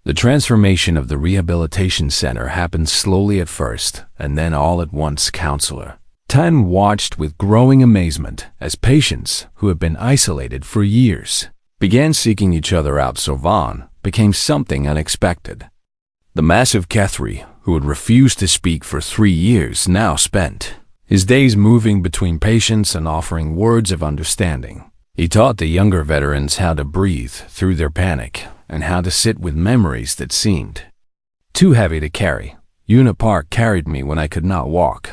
The transformation of the rehabilitation center happened slowly at first, and then all at once. Counselor Tan watched with growing amazement as patients who had been isolated for years began seeking each other out. Sylvan became something unexpected. The massive Kethri, who had refused to speak for 3 years, now spent his days moving between patients and offering words of understanding. He taught the younger veterans how to breathe through their panic and how to sit with memories that seemed too heavy to carry. Una Park carried me when I could not walk,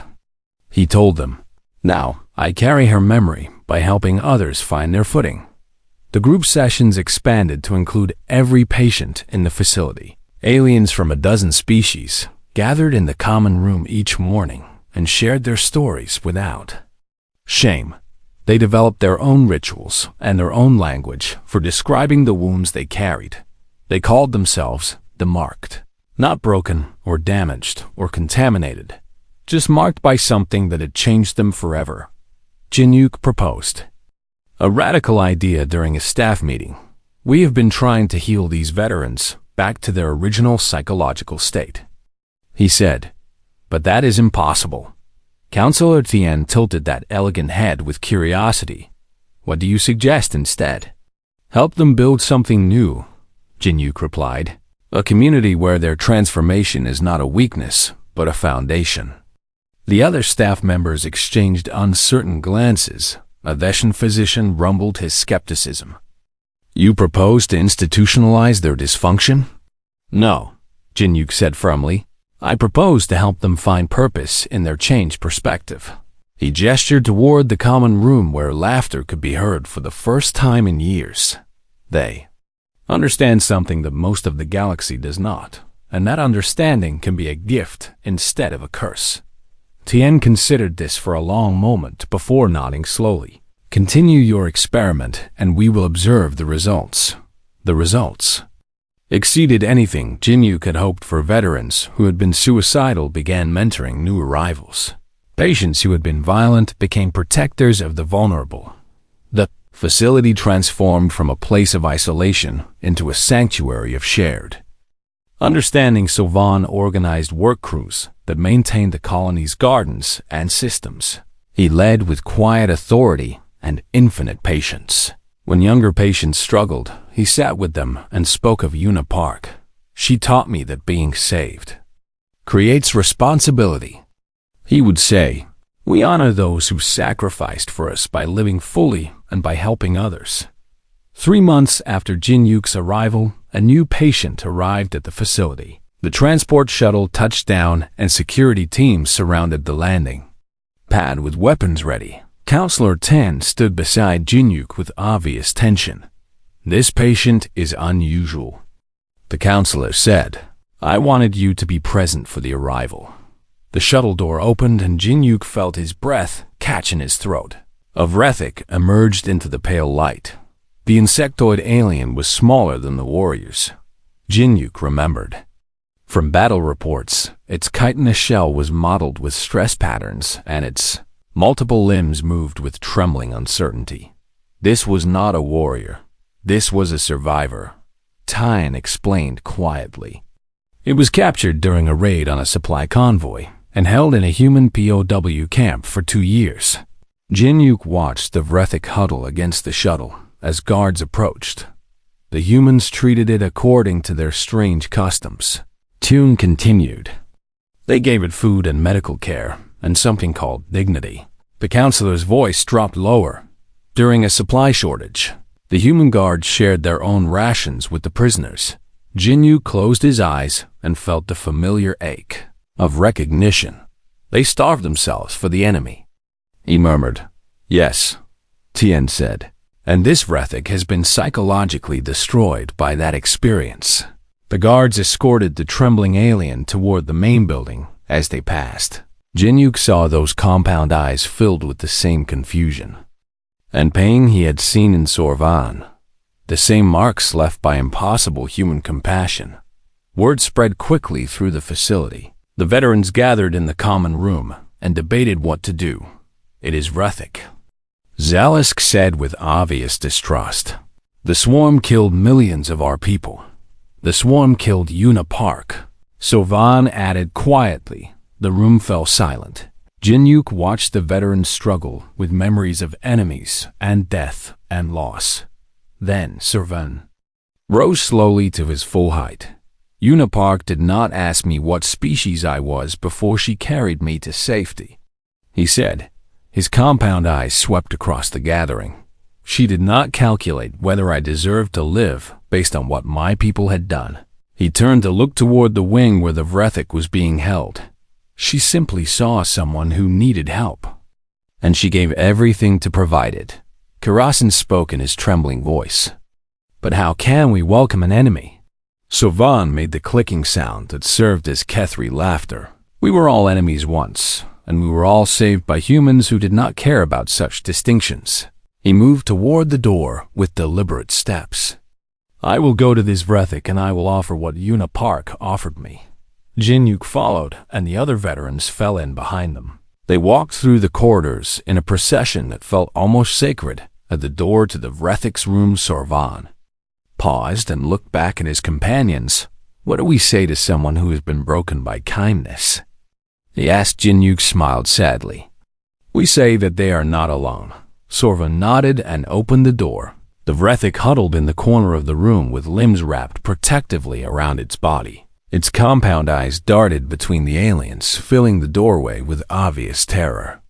he told them. Now, I carry her memory by helping others find their footing. The group sessions expanded to include every patient in the facility. Aliens from a dozen species gathered in the common room each morning and shared their stories without shame. They developed their own rituals and their own language for describing the wounds they carried. They called themselves the Marked. Not broken or damaged or contaminated, just marked by something that had changed them forever. Jinyuk proposed a radical idea during a staff meeting. We have been trying to heal these veterans back to their original psychological state, he said, but that is impossible. Counselor Tian tilted that elegant head with curiosity. What do you suggest instead? Help them build something new, Jinyuk replied. A community where their transformation is not a weakness, but a foundation. The other staff members exchanged uncertain glances. A Veshan physician rumbled his skepticism. You propose to institutionalize their dysfunction? No, Jinyuk said firmly. I propose to help them find purpose in their changed perspective. He gestured toward the common room where laughter could be heard for the first time in years. They understand something that most of the galaxy does not, and that understanding can be a gift instead of a curse. Tien considered this for a long moment before nodding slowly. Continue your experiment and we will observe the results. The results exceeded anything Jinyuk had hoped for. Veterans who had been suicidal began mentoring new arrivals. Patients who had been violent became protectors of the vulnerable. The facility transformed from a place of isolation into a sanctuary of shared understanding. Sylvan organized work crews that maintained the colony's gardens and systems. He led with quiet authority and infinite patience. When younger patients struggled, he sat with them and spoke of Una Park. She taught me that being saved creates responsibility. He would say, we honor those who sacrificed for us by living fully and by helping others. 3 months after Jinyuk's arrival, a new patient arrived at the facility. The transport shuttle touched down and security teams surrounded the landing pad with weapons ready. Counselor Tan stood beside Jinyuk with obvious tension. This patient is unusual, the counselor said. I wanted you to be present for the arrival. The shuttle door opened and Jinyuk felt his breath catch in his throat. A Vrethik emerged into the pale light. The insectoid alien was smaller than the warriors, Jinyuk remembered. From battle reports, its chitinous shell was mottled with stress patterns and its multiple limbs moved with trembling uncertainty. This was not a warrior. This was a survivor, Tyan explained quietly. It was captured during a raid on a supply convoy and held in a human POW camp for 2 years. Jinyuk watched the Vrethik huddle against the shuttle as guards approached. The humans treated it according to their strange customs. Tune continued. They gave it food and medical care and something called dignity. The counselor's voice dropped lower. During a supply shortage, the human guards shared their own rations with the prisoners. Jinyuk closed his eyes and felt the familiar ache of recognition. They starved themselves for the enemy. He murmured, Yes, Tien said, and this Vrethik has been psychologically destroyed by that experience. The guards escorted the trembling alien toward the main building. As they passed, Jinyuk saw those compound eyes filled with the same confusion and pain he had seen in Sorvan, the same marks left by impossible human compassion. Word spread quickly through the facility. The veterans gathered in the common room and debated what to do. It is Vrethik, Zalisk said with obvious distrust. The swarm killed millions of our people. The swarm killed Una Park. Sovan added quietly. The room fell silent. Jinyuk watched the veterans struggle with memories of enemies and death and loss. Then Sovan rose slowly to his full height. Una Park did not ask me what species I was before she carried me to safety, he said. His compound eyes swept across the gathering. She did not calculate whether I deserved to live based on what my people had done. He turned to look toward the wing where the Vrethik was being held. She simply saw someone who needed help, and she gave everything to provide it. Karasin spoke in his trembling voice. But how can we welcome an enemy? Sovan made the clicking sound that served as Kethri laughter. We were all enemies once, and we were all saved by humans who did not care about such distinctions. He moved toward the door with deliberate steps. I will go to this Vrethik and I will offer what Una Park offered me. Jinyuk followed, and the other veterans fell in behind them. They walked through the corridors in a procession that felt almost sacred. At the door to the Vrethik's room, Sovan paused and looked back at his companions. What do we say to someone who has been broken by kindness? He asked. Jinyuk smiled sadly. We say that they are not alone. Sorvan nodded and opened the door. The Vrethik huddled in the corner of the room with limbs wrapped protectively around its body. Its compound eyes darted between the aliens, filling the doorway with obvious terror.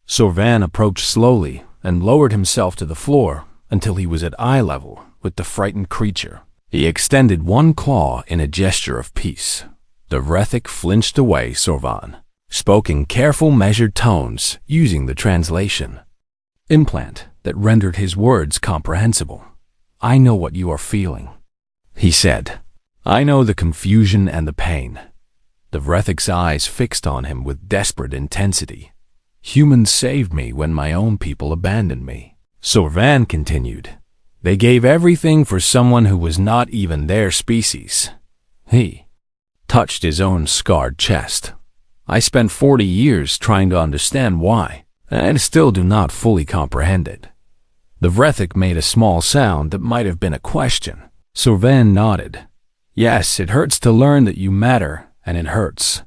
Sorvan approached slowly and lowered himself to the floor until he was at eye level with the frightened creature. He extended one claw in a gesture of peace. The Vrethik flinched away. Sorvan spoke in careful, measured tones, using the translation implant that rendered his words comprehensible. I know what you are feeling, he said. I know the confusion and the pain. The Vrethik's eyes fixed on him with desperate intensity. Humans saved me when my own people abandoned me. Sorvan continued. They gave everything for someone who was not even their species. He touched his own scarred chest. I spent 40 years trying to understand why, and I still do not fully comprehend it. The Vrethik made a small sound that might have been a question. Sorvan nodded. Yes, it hurts to learn that you matter, and it hurts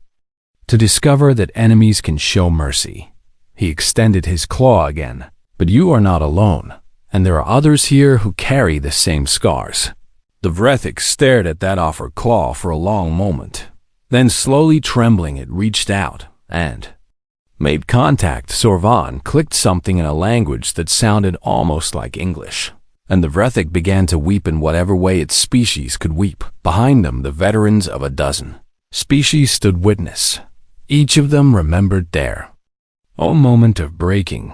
to discover that enemies can show mercy. He extended his claw again. But you are not alone, and there are others here who carry the same scars. The Vrethik stared at that offered claw for a long moment. Then slowly trembling, it reached out and made contact. Sorvan clicked something in a language that sounded almost like English, and the Vrethik began to weep in whatever way its species could weep. Behind them, the veterans of a dozen species stood witness. Each of them remembered their own moment of breaking.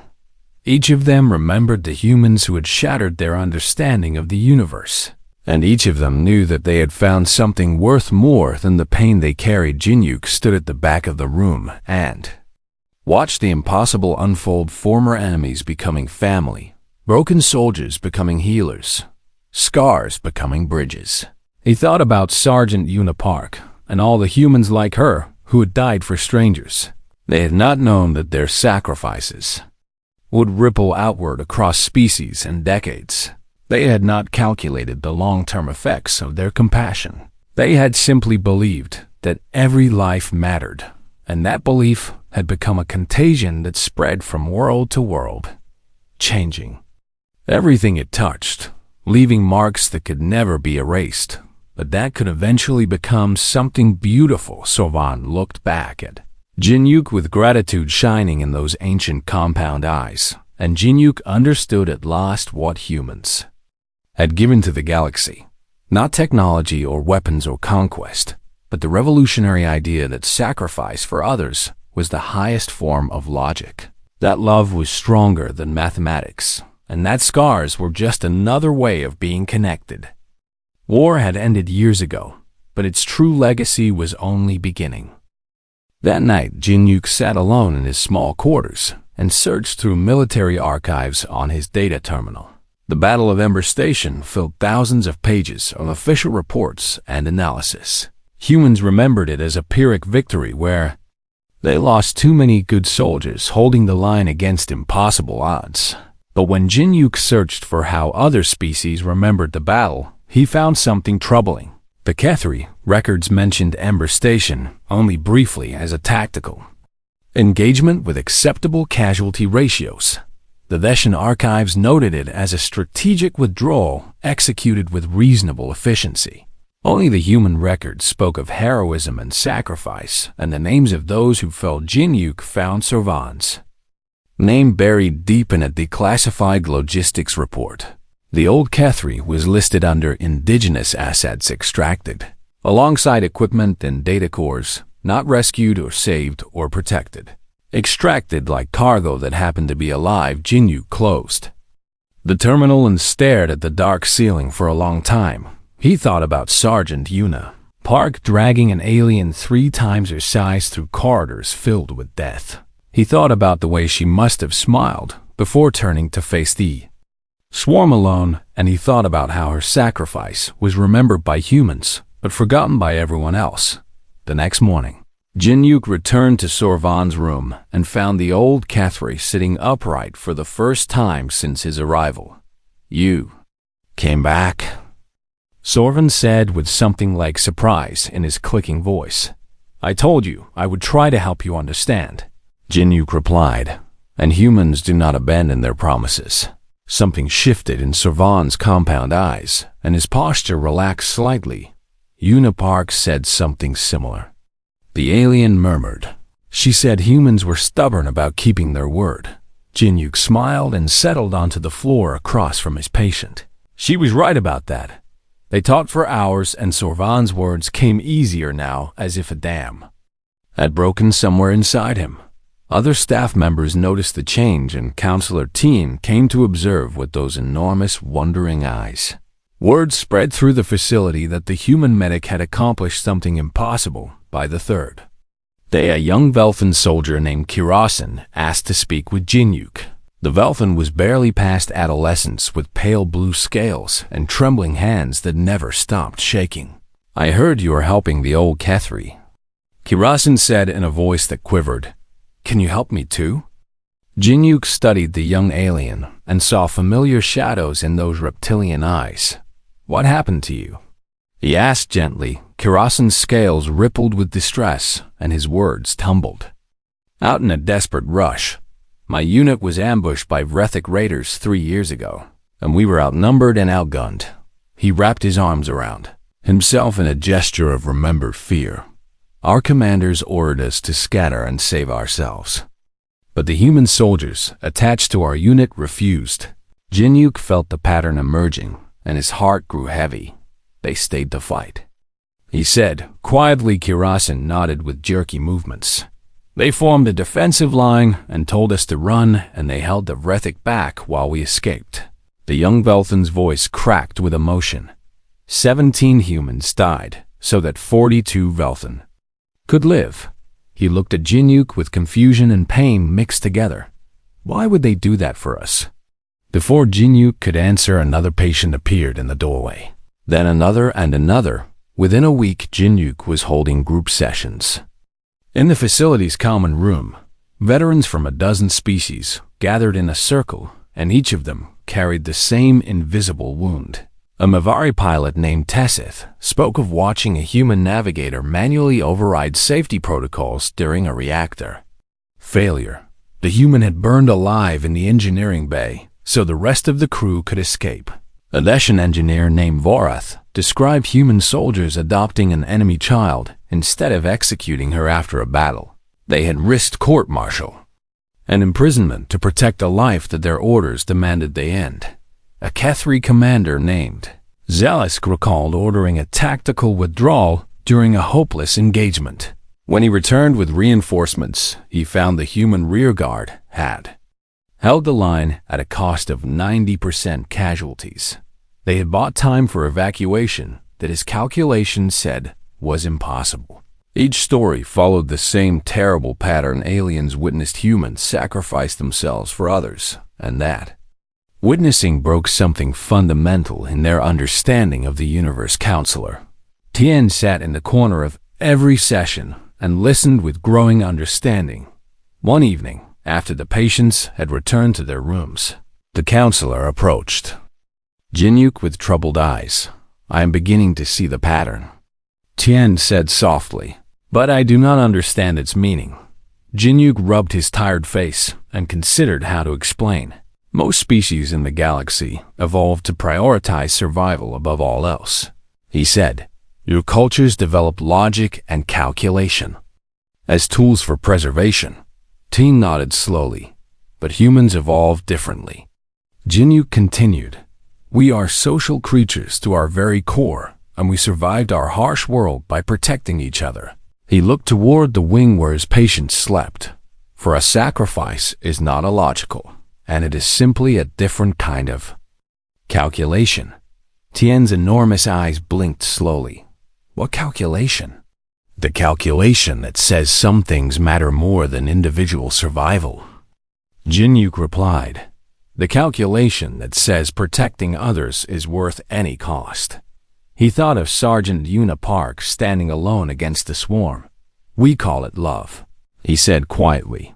Each of them remembered the humans who had shattered their understanding of the universe, and each of them knew that they had found something worth more than the pain they carried. Jinyuk stood at the back of the room and watched the impossible unfold. Former enemies becoming family, broken soldiers becoming healers, scars becoming bridges. He thought about Sergeant Una Park and all the humans like her who had died for strangers. They had not known that their sacrifices would ripple outward across species and decades. They had not calculated the long-term effects of their compassion. They had simply believed that every life mattered, and that belief had become a contagion that spread from world to world, changing everything it touched, leaving marks that could never be erased, but that could eventually become something beautiful. Sorvan looked back at Jinyuk with gratitude shining in those ancient compound eyes, and Jinyuk understood at last what humans had given to the galaxy. Not technology or weapons or conquest, but the revolutionary idea that sacrifice for others was the highest form of logic. That love was stronger than mathematics, and that scars were just another way of being connected. War had ended years ago, but its true legacy was only beginning. That night, Jinyuk sat alone in his small quarters and searched through military archives on his data terminal. The Battle of Ember Station filled thousands of pages of official reports and analysis. Humans remembered it as a Pyrrhic victory where they lost too many good soldiers holding the line against impossible odds. But when Jinyuk searched for how other species remembered the battle, he found something troubling. The Kethri records mentioned Ember Station only briefly as a tactical engagement with acceptable casualty ratios. The Veshan archives noted it as a strategic withdrawal executed with reasonable efficiency. Only the human records spoke of heroism and sacrifice, and the names of those who fell Jinyuk found Sorvan's name buried deep in a declassified logistics report. The old Kethri was listed under indigenous assets extracted, alongside equipment and data cores, not rescued or saved or protected. Extracted like cargo that happened to be alive. Jinyuk closed the terminal and stared at the dark ceiling for a long time. He thought about Sergeant Yuna Park dragging an alien 3 times her size through corridors filled with death. He thought about the way she must have smiled before turning to face the swarm alone, and he thought about how her sacrifice was remembered by humans but forgotten by everyone else. The next morning, Jinyuk returned to Sorvan's room and found the old Kethri sitting upright for the first time since his arrival. "You came back?" Sorvan said with something like surprise in his clicking voice. "I told you I would try to help you understand," Jinyuk replied, "and humans do not abandon their promises." Something shifted in Sorvan's compound eyes, and his posture relaxed slightly. Yuna Park said something similar. The alien murmured. She said humans were stubborn about keeping their word. Jinyuk smiled and settled onto the floor across from his patient. She was right about that. They talked for hours, and Sorvan's words came easier now, as if a dam had broken somewhere inside him. Other staff members noticed the change, and Counselor Teen came to observe with those enormous, wondering eyes. Word spread through the facility that the human medic had accomplished something impossible by the third day. A young Velthan soldier named Kirasan asked to speak with Jinyuk. The Velthan was barely past adolescence, with pale blue scales and trembling hands that never stopped shaking. "I heard you are helping the old Kethri," Kirasan said in a voice that quivered. "Can you help me too?" Jinyuk studied the young alien and saw familiar shadows in those reptilian eyes. "What happened to you?" he asked gently. Kirasan's scales rippled with distress, and his words tumbled out in a desperate rush. "My unit was ambushed by Vrethik raiders 3 years ago, and we were outnumbered and outgunned." He wrapped his arms around himself in a gesture of remembered fear. "Our commanders ordered us to scatter and save ourselves, but the human soldiers attached to our unit refused." Jinyuk felt the pattern emerging, and his heart grew heavy. "They stayed to fight," he said quietly. Kirasan nodded with jerky movements. "They formed a defensive line and told us to run, and they held the Vrethik back while we escaped." The young Velthan's voice cracked with emotion. 17 humans died so that 42 Velthan could live. He looked at Jinyuk with confusion and pain mixed together. Why would they do that for us? Before Jinyuk could answer, another patient appeared in the doorway. Then another and another. Within a week, Jinyuk was holding group sessions in the facility's common room. Veterans from a dozen species gathered in a circle, and each of them carried the same invisible wound. A Mavari pilot named Tessith spoke of watching a human navigator manually override safety protocols during a reactor failure. The human had burned alive in the engineering bay, so the rest of the crew could escape. A Leshan engineer named Vorath described human soldiers adopting an enemy child instead of executing her after a battle. They had risked court-martial and imprisonment to protect a life that their orders demanded they end. A Kethri commander named Zelisk recalled ordering a tactical withdrawal during a hopeless engagement. When he returned with reinforcements, he found the human rearguard had held the line at a cost of 90% casualties. They had bought time for evacuation that his calculations said was impossible. Each story followed the same terrible pattern. Aliens witnessed humans sacrifice themselves for others, and that witnessing broke something fundamental in their understanding of the universe. Counselor Tien sat in the corner of every session and listened with growing understanding. One evening, after the patients had returned to their rooms, the counselor approached Jinyuk with troubled eyes. I am beginning to see the pattern, Tian said softly, but I do not understand its meaning. Jinyuk rubbed his tired face and considered how to explain. Most species in the galaxy evolved to prioritize survival above all else. He said, your cultures developed logic and calculation as tools for preservation. Teen nodded slowly, but humans evolved differently. Jinyuk continued, we are social creatures to our very core, and we survived our harsh world by protecting each other. He looked toward the wing where his patients slept. For a sacrifice is not illogical, and it is simply a different kind of calculation. Tien's enormous eyes blinked slowly. What calculation? The calculation that says some things matter more than individual survival. Jinyuk replied, the calculation that says protecting others is worth any cost. He thought of Sergeant Yuna Park standing alone against a swarm. We call it love, he said quietly,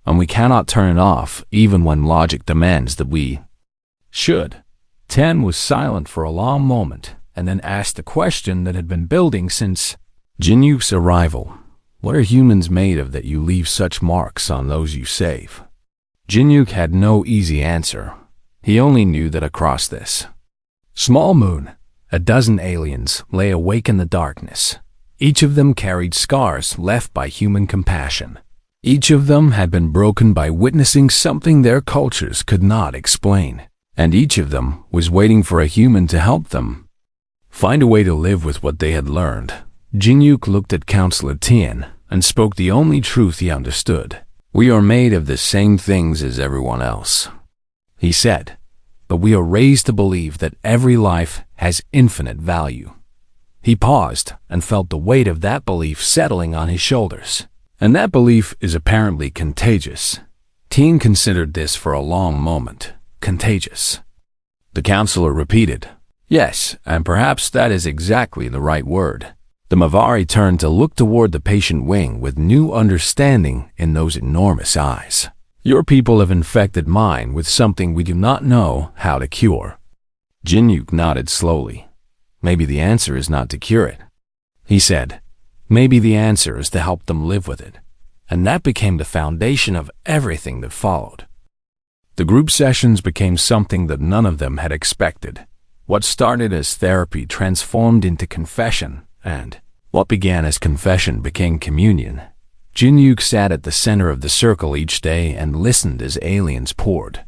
and we cannot turn it off even when logic demands that we should. Ten was silent for a long moment and then asked a question that had been building since Jinyuk's arrival. What are humans made of that you leave such marks on those you save? Jinyuk had no easy answer. He only knew that across this small moon, a dozen aliens lay awake in the darkness. Each of them carried scars left by human compassion. Each of them had been broken by witnessing something their cultures could not explain, and each of them was waiting for a human to help them find a way to live with what they had learned. Jinyuk looked at Counselor Tien and spoke the only truth he understood. We are made of the same things as everyone else, he said, but we are raised to believe that every life has infinite value. He paused and felt the weight of that belief settling on his shoulders. And that belief is apparently contagious. Tien considered this for a long moment. Contagious. The counselor repeated, yes, and perhaps that is exactly the right word. The Mavari turned to look toward the patient wing with new understanding in those enormous eyes. Your people have infected mine with something we do not know how to cure. Jinyuk nodded slowly. Maybe the answer is not to cure it, he said. Maybe the answer is to help them live with it. And that became the foundation of everything that followed. The group sessions became something that none of them had expected. What started as therapy transformed into confession, and what began as confession became communion. Jinyuk sat at the center of the circle each day and listened as aliens poured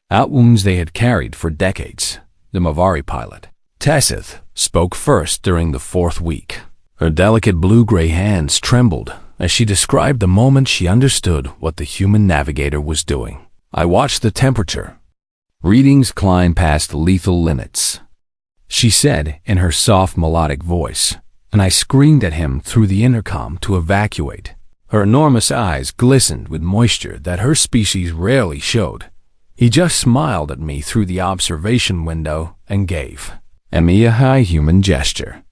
out wounds they had carried for decades. The Mavari pilot, Tessith, spoke first during the fourth week. Her delicate blue-gray hands trembled as she described the moment she understood what the human navigator was doing. I watched the temperature. Readings climb past lethal limits, she said in her soft melodic voice, and I screamed at him through the intercom to evacuate. Her enormous eyes glistened with moisture that her species rarely showed. He just smiled at me through the observation window and gave me a high human gesture,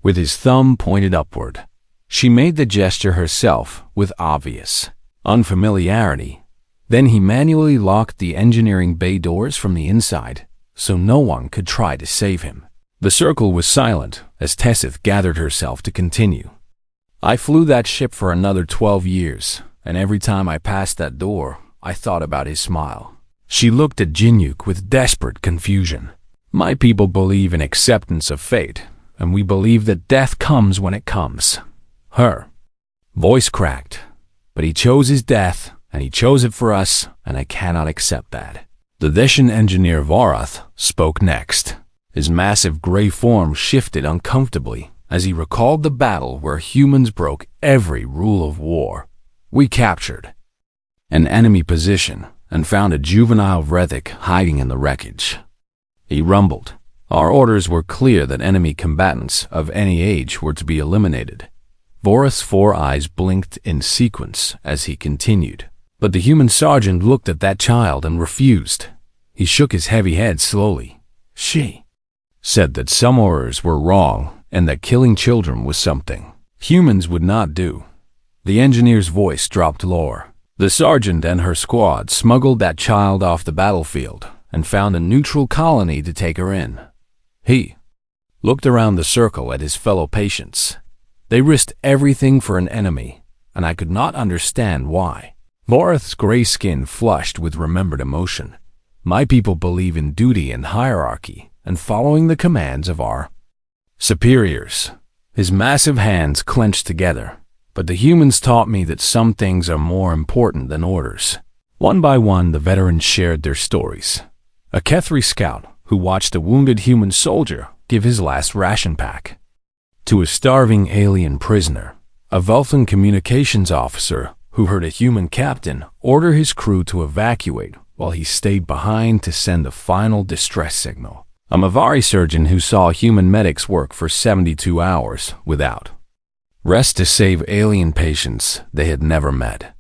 with his thumb pointed upward. She made the gesture herself with obvious unfamiliarity. Then he manually locked the engineering bay doors from the inside, so no one could try to save him. The circle was silent as Tessith gathered herself to continue. I flew that ship for another 12 years, and every time I passed that door, I thought about his smile. She looked at Jinyuk with desperate confusion. My people believe in acceptance of fate, and we believe that death comes when it comes. Her voice cracked, but he chose his death, and he chose it for us, and I cannot accept that. The Deshan engineer Varath spoke next. His massive gray form shifted uncomfortably as he recalled the battle where humans broke every rule of war. We captured an enemy position and found a juvenile Vrethik hiding in the wreckage. He rumbled. Our orders were clear that enemy combatants of any age were to be eliminated. Vorath's 4 eyes blinked in sequence as he continued. But the human sergeant looked at that child and refused. He shook his heavy head slowly. She said that some orders were wrong and that killing children was something humans would not do. The engineer's voice dropped lower. The sergeant and her squad smuggled that child off the battlefield and found a neutral colony to take her in. He looked around the circle at his fellow patients. They risked everything for an enemy, and I could not understand why. Voreth's gray skin flushed with remembered emotion. My people believe in duty and hierarchy and following the commands of our superiors. His massive hands clenched together, but the humans taught me that some things are more important than orders. One by one, the veterans shared their stories. A Kethri scout who watched a wounded human soldier give his last ration pack. To a starving alien prisoner, a Velthan communications officer who heard a human captain order his crew to evacuate while he stayed behind to send a final distress signal. A Mavari surgeon who saw human medics work for 72 hours without rest to save alien patients they had never met.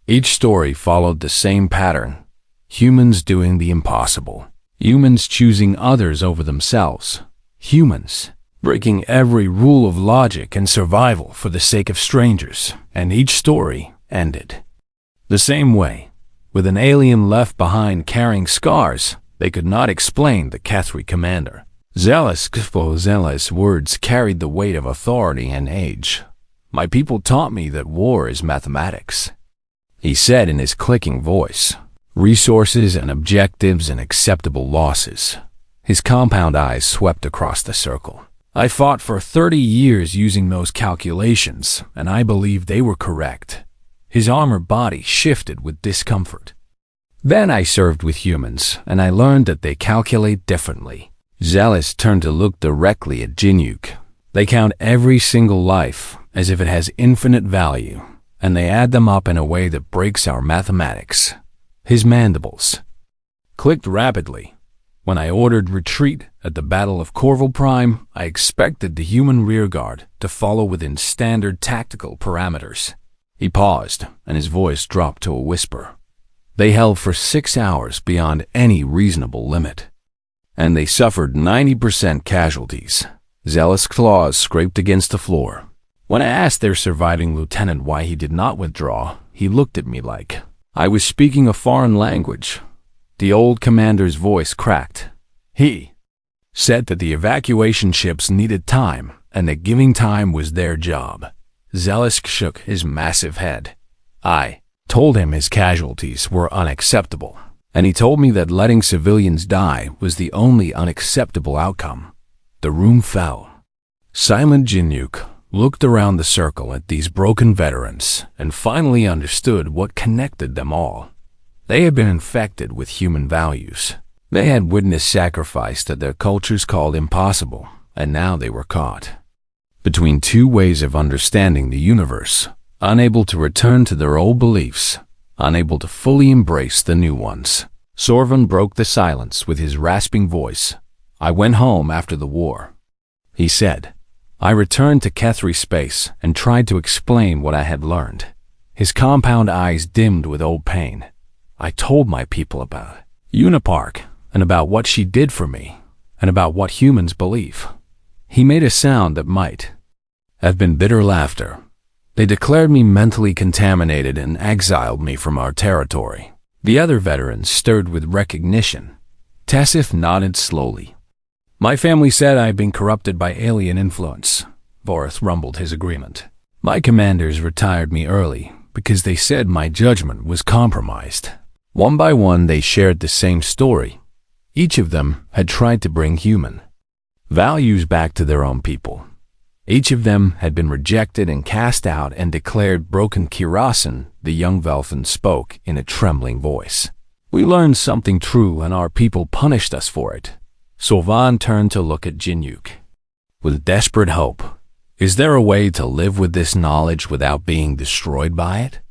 Each story followed the same pattern: humans doing the impossible, humans choosing others over themselves, humans breaking every rule of logic and survival for the sake of strangers, and each story ended the same way, with an alien left behind carrying scars they could not explain. The Kethri commander, Zealous words carried the weight of authority and age. My people taught me that war is mathematics, he said in his clicking voice. Resources and objectives and acceptable losses. His compound eyes swept across the circle. I fought for 30 years using those calculations, and I believe they were correct. His armored body shifted with discomfort. Then I served with humans, and I learned that they calculate differently. Zealous turned to look directly at Jinyuk. They count every single life as if it has infinite value, and they add them up in a way that breaks our mathematics. His mandibles clicked rapidly. When I ordered retreat at the Battle of Corval Prime, I expected the human rearguard to follow within standard tactical parameters. He paused, and his voice dropped to a whisper. They held for 6 hours beyond any reasonable limit, and they suffered 90% casualties. Zealous claws scraped against the floor. When I asked their surviving lieutenant why he did not withdraw, he looked at me like I was speaking a foreign language. The old commander's voice cracked. He said that the evacuation ships needed time, and that giving time was their job. Zealous shook his massive head. I told him his casualties were unacceptable, and he told me that letting civilians die was the only unacceptable outcome. The room fell. Silent Jinyuk looked around the circle at these broken veterans and finally understood what connected them all. They had been infected with human values. They had witnessed sacrifice that their cultures called impossible, and now they were caught between two ways of understanding the universe, unable to return to their old beliefs, unable to fully embrace the new ones. Sorvan broke the silence with his rasping voice. I went home after the war, he said. I returned to Kethri space and tried to explain what I had learned. His compound eyes dimmed with old pain. I told my people about Unipark, and about what she did for me, and about what humans believe. He made a sound that might have been bitter laughter. They declared me mentally contaminated and exiled me from our territory. The other veterans stirred with recognition. Tassif nodded slowly. My family said I had been corrupted by alien influence. Voreth rumbled his agreement. My commanders retired me early because they said my judgment was compromised. One by one, they shared the same story. Each of them had tried to bring human values back to their own people. Each of them had been rejected and cast out and declared broken. Kirasan, the young Velthan, spoke in a trembling voice. We learned something true, and our people punished us for it. Sorvan turned to look at Jinyuk with desperate hope. Is there a way to live with this knowledge without being destroyed by it?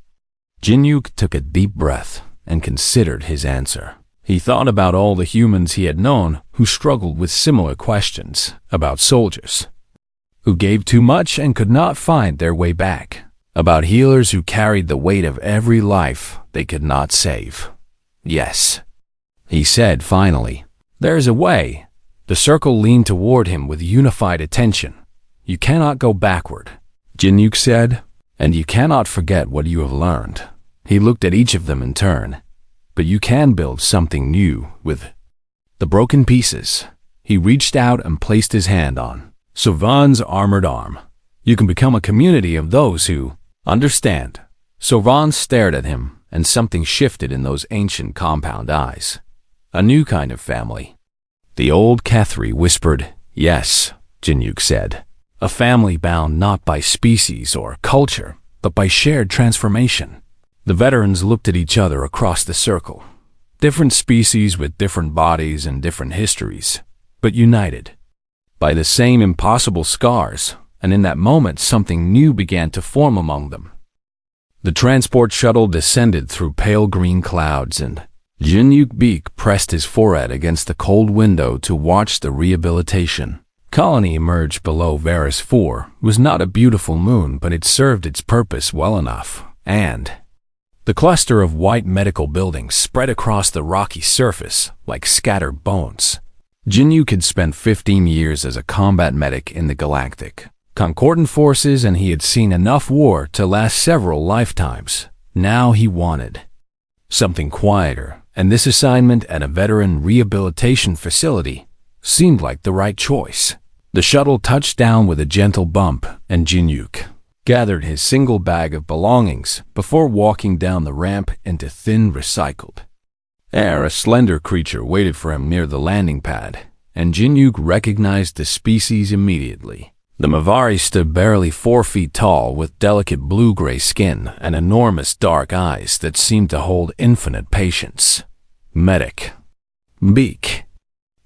Jinyuk took a deep breath and considered his answer. He thought about all the humans he had known who struggled with similar questions, about soldiers who gave too much and could not find their way back, about healers who carried the weight of every life they could not save. Yes, he said finally. There's a way. The circle leaned toward him with unified attention. You cannot go backward, Jinyuk said, and you cannot forget what you have learned. He looked at each of them in turn. But you can build something new with the broken pieces. He reached out and placed his hand on Sorvan's armored arm. "You can become a community of those who understand." Sorvan stared at him, and something shifted in those ancient compound eyes. A new kind of family. The old Kethri whispered, "Yes," Jinyuk said. "A family bound not by species or culture, but by shared transformation." The veterans looked at each other across the circle. Different species with different bodies and different histories, but united by the same impossible scars, and in that moment something new began to form among them. The transport shuttle descended through pale green clouds, and Jinyuk Beek pressed his forehead against the cold window to watch the rehabilitation colony emerge below Varus 4. It was not a beautiful moon, but it served its purpose well enough, and the cluster of white medical buildings spread across the rocky surface like scattered bones. Jinyuk had spent 15 years as a combat medic in the Galactic Concordant forces, and he had seen enough war to last several lifetimes. Now he wanted something quieter, and this assignment at a veteran rehabilitation facility seemed like the right choice. The shuttle touched down with a gentle bump, and Jinyuk gathered his single bag of belongings before walking down the ramp into thin, recycled air. A slender creature waited for him near the landing pad, and Jinyuk recognized the species immediately. The Mavari stood barely 4 feet tall, with delicate blue-gray skin and enormous dark eyes that seemed to hold infinite patience. "Medic Beek,"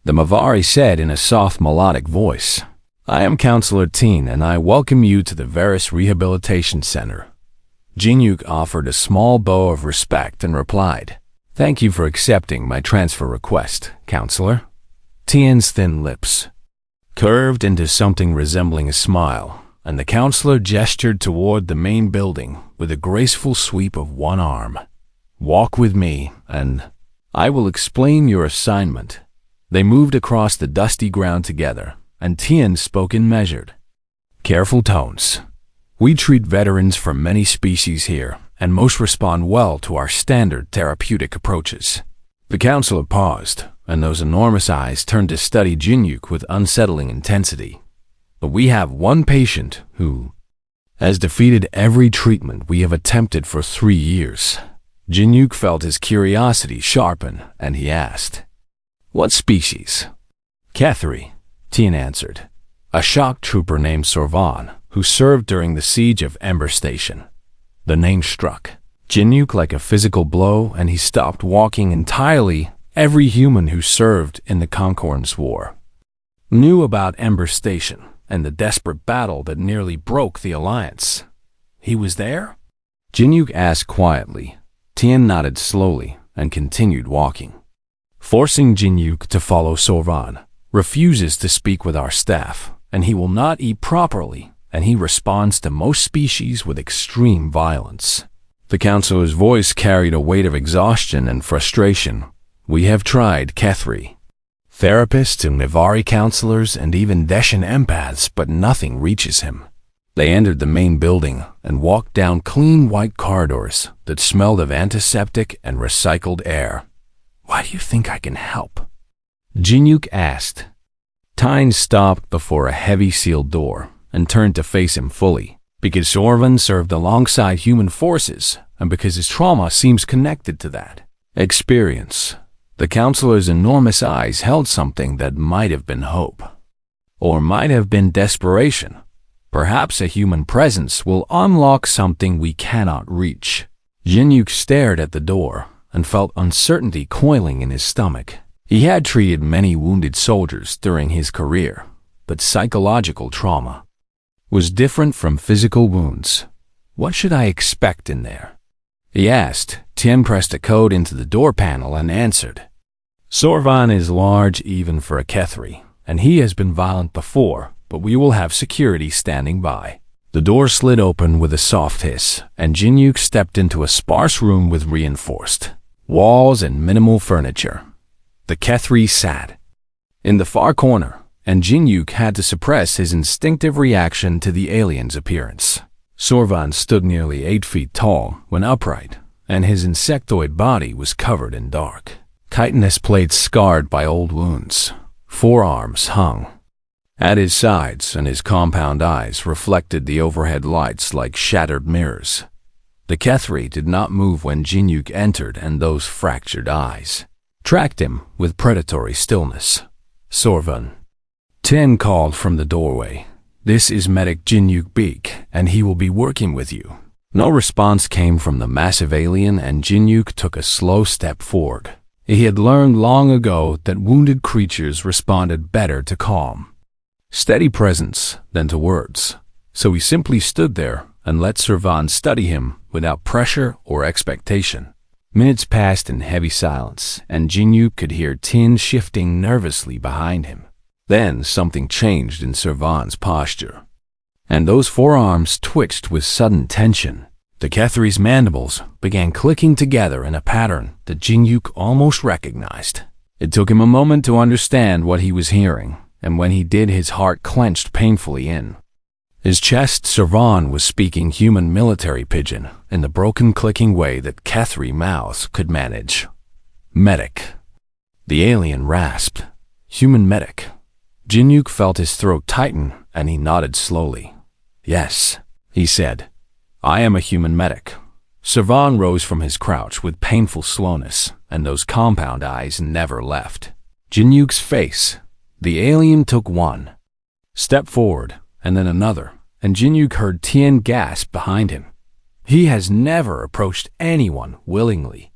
the Mavari said in a soft, melodic voice. "I am Counselor Teen, and I welcome you to the Varus Rehabilitation Center." Jinyuk offered a small bow of respect and replied, "Thank you for accepting my transfer request, Counselor." Tien's thin lips curved into something resembling a smile, and the counselor gestured toward the main building with a graceful sweep of one arm. "Walk with me, and I will explain your assignment." They moved across the dusty ground together, and Tien spoke in measured, careful tones. "We treat veterans from many species here, and most respond well to our standard therapeutic approaches." The counselor paused, and those enormous eyes turned to study Jinyuk with unsettling intensity. "But we have one patient who has defeated every treatment we have attempted for 3 years." Jinyuk felt his curiosity sharpen, and he asked, "What species?" "Kethri," Tien answered. "A shock trooper named Sorvan, who served during the siege of Ember Station." The name struck Jinyuk like a physical blow, and he stopped walking entirely. Every human who served in the Concordance War knew about Ember Station and the desperate battle that nearly broke the Alliance. "He was there?" Jinyuk asked quietly. Tien nodded slowly and continued walking. "Forcing Jinyuk to follow Sorvan. Refuses to speak with our staff, and he will not eat properly, and he responds to most species with extreme violence." The counselor's voice carried a weight of exhaustion and frustration. "We have tried Kethri, therapists and Nivari counselors, and even Deshan empaths, but nothing reaches him." They entered the main building and walked down clean white corridors that smelled of antiseptic and recycled air. "Why do you think I can help?" Jinyuk asked. Tyne stopped before a heavy sealed door and turned to face him fully. Because Sorvan served alongside human forces, and because his trauma seems connected to that experience. The counselor's enormous eyes held something that might have been hope, or might have been desperation. Perhaps a human presence will unlock something we cannot reach. Jinyuk stared at the door and felt uncertainty coiling in his stomach. He had treated many wounded soldiers during his career, but psychological trauma was different from physical wounds. "What should I expect in there?" he asked. Tien pressed a code into the door panel and answered. "Sorvan is large even for a Kethri, and he has been violent before, but we will have security standing by." The door slid open with a soft hiss, and Jinyuk stepped into a sparse room with reinforced walls and minimal furniture. The Kethri sat in the far corner, and Jinyuk had to suppress his instinctive reaction to the alien's appearance. Sorvan stood nearly 8 feet tall when upright, and his insectoid body was covered in dark chitinous plates scarred by old wounds. forearms hung at his sides, and his compound eyes reflected the overhead lights like shattered mirrors. The Kethri did not move when Jinyuk entered, and those fractured eyes tracked him with predatory stillness. "Sorvan," Tin called from the doorway. "This is Medic Jinyuk Beek, and he will be working with you." No response came from the massive alien, and Jinyuk took a slow step forward. He had learned long ago that wounded creatures responded better to calm, steady presence than to words. So he simply stood there and let Sorvan study him without pressure or expectation. Minutes passed in heavy silence, and Jinyuk could hear Tin shifting nervously behind him. Then something changed in Sorvan's posture, and those forearms twitched with sudden tension. The Kethri's mandibles began clicking together in a pattern that Jinyuk almost recognized. It took him a moment to understand what he was hearing, and when he did, his heart clenched painfully in his chest. Sorvan was speaking human military pidgin in the broken, clicking way that Kethri mouths could manage. "Medic," the alien rasped. "Human medic." Jinyuk felt his throat tighten, and he nodded slowly. "Yes," he said. "I am a human medic." Sorvan rose from his crouch with painful slowness, and those compound eyes never left Jinyuk's face. The alien took one step forward, and then another, and Jinyuk heard Tien gasp behind him. "He has never approached anyone willingly."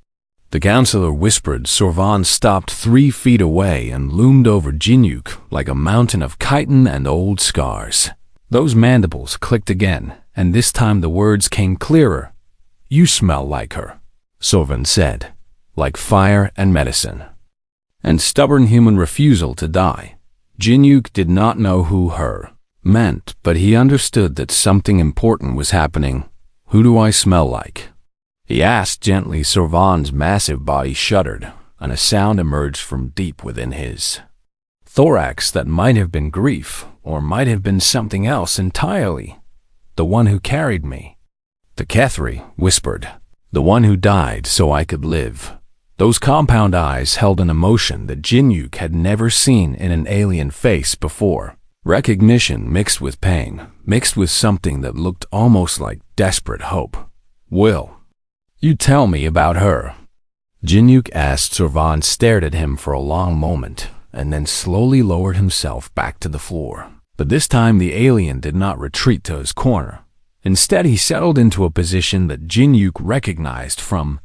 The counselor whispered. Sorvan stopped 3 feet away and loomed over Jinyuk like a mountain of chitin and old scars. Those mandibles clicked again, and this time the words came clearer. "You smell like her," Sorvan said, "like fire and medicine, and stubborn human refusal to die." Jinyuk did not know who her meant, but he understood that something important was happening. "Who do I smell like?" he asked gently. Sorvan's massive body shuddered, and a sound emerged from deep within his thorax that might have been grief, or might have been something else entirely. "The one who carried me," the Kethri whispered. "The one who died so I could live." Those compound eyes held an emotion that Jinyuk had never seen in an alien face before. Recognition mixed with pain, mixed with something that looked almost like desperate hope. "Will you tell me about her?" Jinyuk asked. Sorvan stared at him for a long moment, and then slowly lowered himself back to the floor. But this time the alien did not retreat to his corner. Instead, he settled into a position that Jinyuk recognized from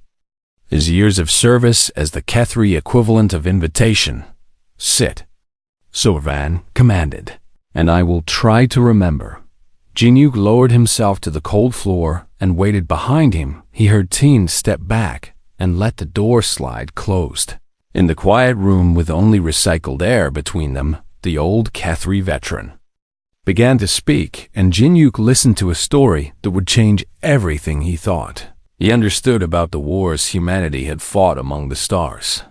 his years of service as the Kethri equivalent of invitation. "Sit," Sorvan commanded, "and I will try to remember." Jinyuk lowered himself to the cold floor and waited. Behind him, he heard Teen step back and let the door slide closed. In the quiet room with only recycled air between them, the old Kethri veteran began to speak, and Jinyuk listened to a story that would change everything he thought. He understood about the wars humanity had fought among the stars.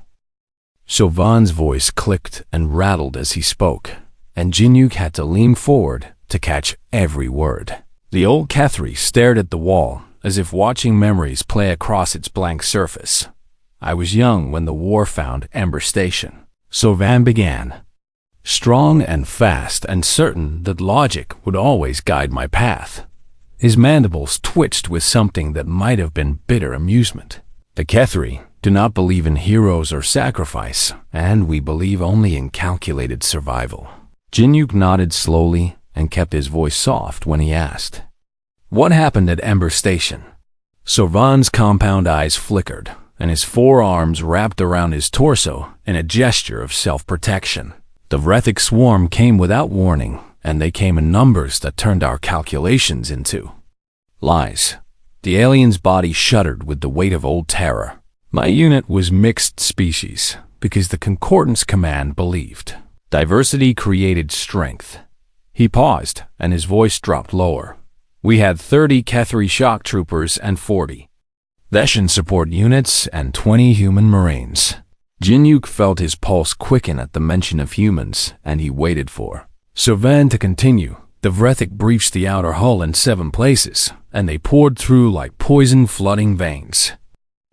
Sorvan's voice clicked and rattled as he spoke, and Jinyuk had to lean forward to catch every word. The old Kethri stared at the wall, as if watching memories play across its blank surface. "I was young when the war found Ember Station," Sorvan began, strong and fast and certain that logic would always guide my path. His mandibles twitched with something that might have been bitter amusement. "The Kethri do not believe in heroes or sacrifice, and we believe only in calculated survival." Jinyuk nodded slowly and kept his voice soft when he asked, "What happened at Ember Station?" Sorvan's compound eyes flickered, and his forearms wrapped around his torso in a gesture of self-protection. "The Vrethic swarm came without warning, and they came in numbers that turned our calculations into lies." The alien's body shuddered with the weight of old terror. "My unit was mixed species, because the Concordance Command believed diversity created strength." He paused, and his voice dropped lower. "We had 30 Kethri shock troopers and 40 Veshan support units and 20 human marines." Jinyuk felt his pulse quicken at the mention of humans, and he waited for Sorvan to continue. "The Vrethic breached the outer hull in 7 places, and they poured through like poison flooding veins."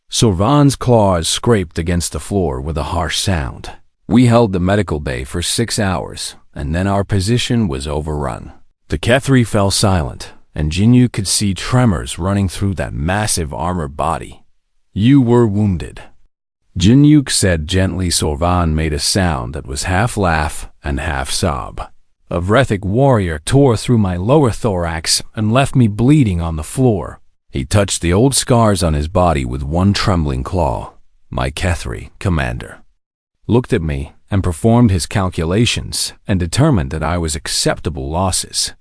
Sorvan's claws scraped against the floor with a harsh sound. We held the medical bay for 6 hours, and then our position was overrun. The Kethri fell silent, and Jinyu could see tremors running through that massive armored body. "You were wounded," Jinyuk said gently. Sorvan made a sound that was half laugh and half sob. "A Vrethic warrior tore through my lower thorax and left me bleeding on the floor." He touched the old scars on his body with one trembling claw. My Kethri, commander, looked at me and performed his calculations and determined that I was acceptable losses.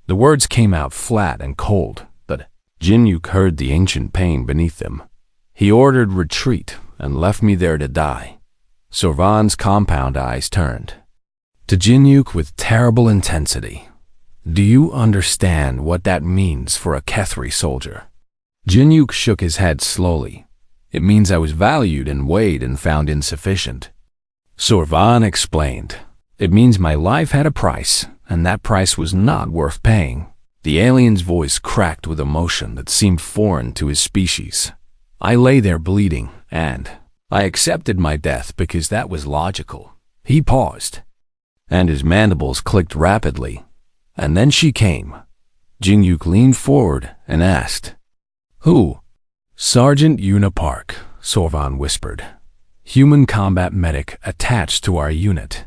The words came out flat and cold, but Jinyuk heard the ancient pain beneath them. He ordered retreat and left me there to die. Sorvan's compound eyes turned to Jinyuk with terrible intensity. "Do you understand what that means for a Kethri soldier?" Jinyuk shook his head slowly. "It means I was valued and weighed and found insufficient." Sorvan explained, "It means my life had a price, and that price was not worth paying." The alien's voice cracked with emotion that seemed foreign to his species. "I lay there bleeding, and I accepted my death because that was logical." He paused, and his mandibles clicked rapidly. "And then she came." Jinyuk leaned forward and asked, "Who?" "Sergeant Una Park," Sorvan whispered. "Human combat medic attached to our unit."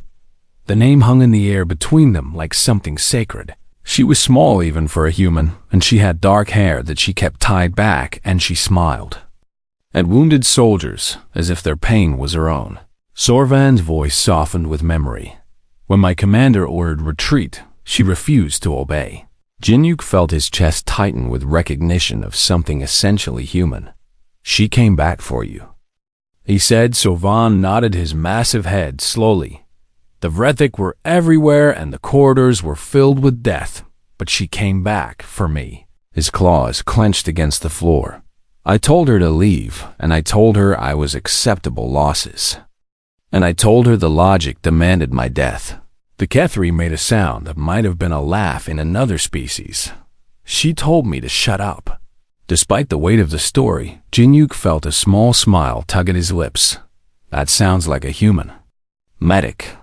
The name hung in the air between them like something sacred. She was small even for a human, and she had dark hair that she kept tied back, and she smiled at wounded soldiers as if their pain was her own. Sorvan's voice softened with memory. When my commander ordered retreat, she refused to obey. Jinyuk felt his chest tighten with recognition of something essentially human. "She came back for you," he said. Sorvan nodded his massive head slowly. "The Vrethic were everywhere and the corridors were filled with death, but she came back for me." His claws clenched against the floor. "I told her to leave, and I told her I was acceptable losses. And I told her the logic demanded my death." The Kethri made a sound that might have been a laugh in another species. "She told me to shut up." Despite the weight of the story, Jinyuk felt a small smile tug at his lips. "That sounds like a human medic,"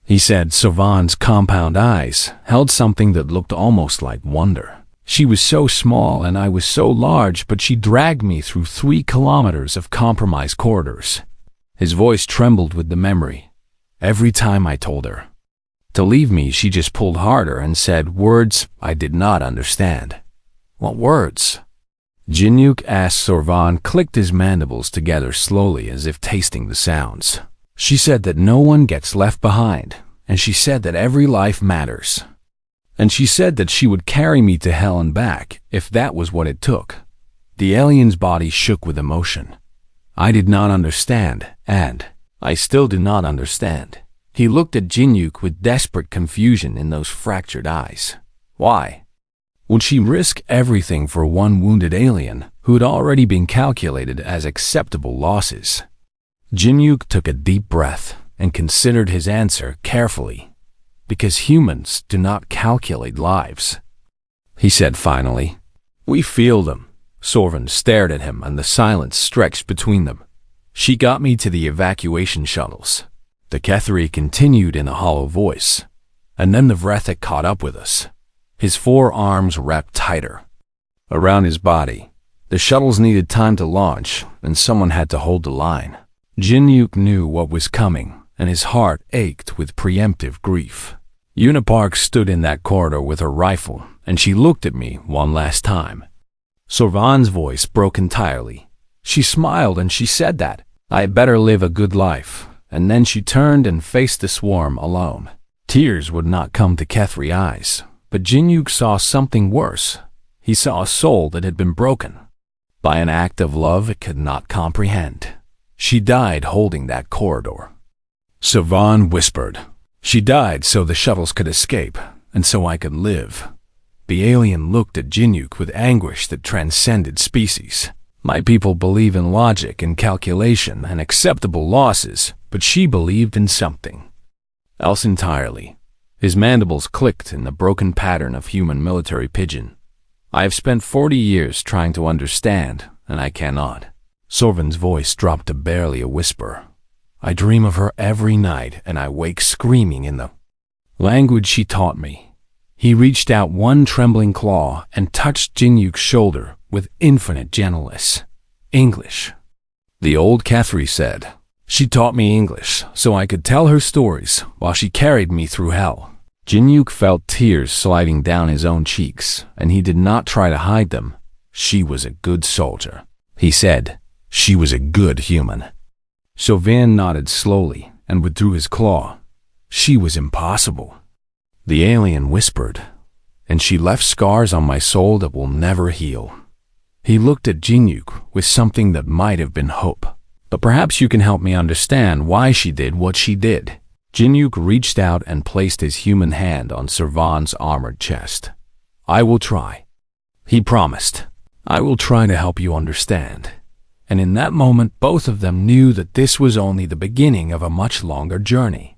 he said. Sorvan's compound eyes held something that looked almost like wonder. "She was so small and I was so large, but she dragged me through 3 kilometers of compromised corridors." His voice trembled with the memory. "Every time I told her to leave me, she just pulled harder and said words I did not understand." "What words?" Jinyuk asked. Sorvan clicked his mandibles together slowly as if tasting the sounds. "She said that no one gets left behind, and she said that every life matters. And she said that she would carry me to hell and back if that was what it took." The alien's body shook with emotion. "I did not understand, and I still do not understand." He looked at Jinyuk with desperate confusion in those fractured eyes. Why would she risk everything for one wounded alien who had already been calculated as acceptable losses? Jinyuk took a deep breath and considered his answer carefully. "Because humans do not calculate lives," he said finally. "We feel them." Sorvan stared at him and the silence stretched between them. "She got me to the evacuation shuttles," the Kethri continued in a hollow voice. "And then the Vrethic caught up with us." His 4 arms wrapped tighter around his body. The shuttles needed time to launch, and someone had to hold the line. Jinyuk knew what was coming, and his heart ached with preemptive grief. Una Park stood in that corridor with her rifle, and she looked at me one last time. Sorvan's voice broke entirely. She smiled and she said that I had better live a good life, and then she turned and faced the swarm alone. Tears would not come to Kethri eyes, but Jinyuk saw something worse. He saw a soul that had been broken by an act of love it could not comprehend. She died holding that corridor. Sorvan whispered, "She died so the shuttles could escape, and so I could live." The alien looked at Jinyuk with anguish that transcended species. "My people believe in logic and calculation and acceptable losses, but she believed in something else entirely." His mandibles clicked in the broken pattern of human military pigeon. "I have spent 40 years trying to understand, and I cannot." Sorvan's voice dropped to barely a whisper. I dream of her every night, and I wake screaming in the language she taught me. He reached out one trembling claw and touched Jinyuk's shoulder with infinite gentleness. English, the old Cathri said. She taught me English so I could tell her stories while she carried me through hell. Jinyuk felt tears sliding down his own cheeks, and he did not try to hide them. She was a good soldier, he said. She was a good human. Chauvin nodded slowly and withdrew his claw. She was impossible, the alien whispered, and she left scars on my soul that will never heal. He looked at Jinyuk with something that might have been hope. But perhaps you can help me understand why she did what she did. Jinyuk reached out and placed his human hand on Servan's armored chest. I will try, he promised. I will try to help you understand. And in that moment, both of them knew that this was only the beginning of a much longer journey.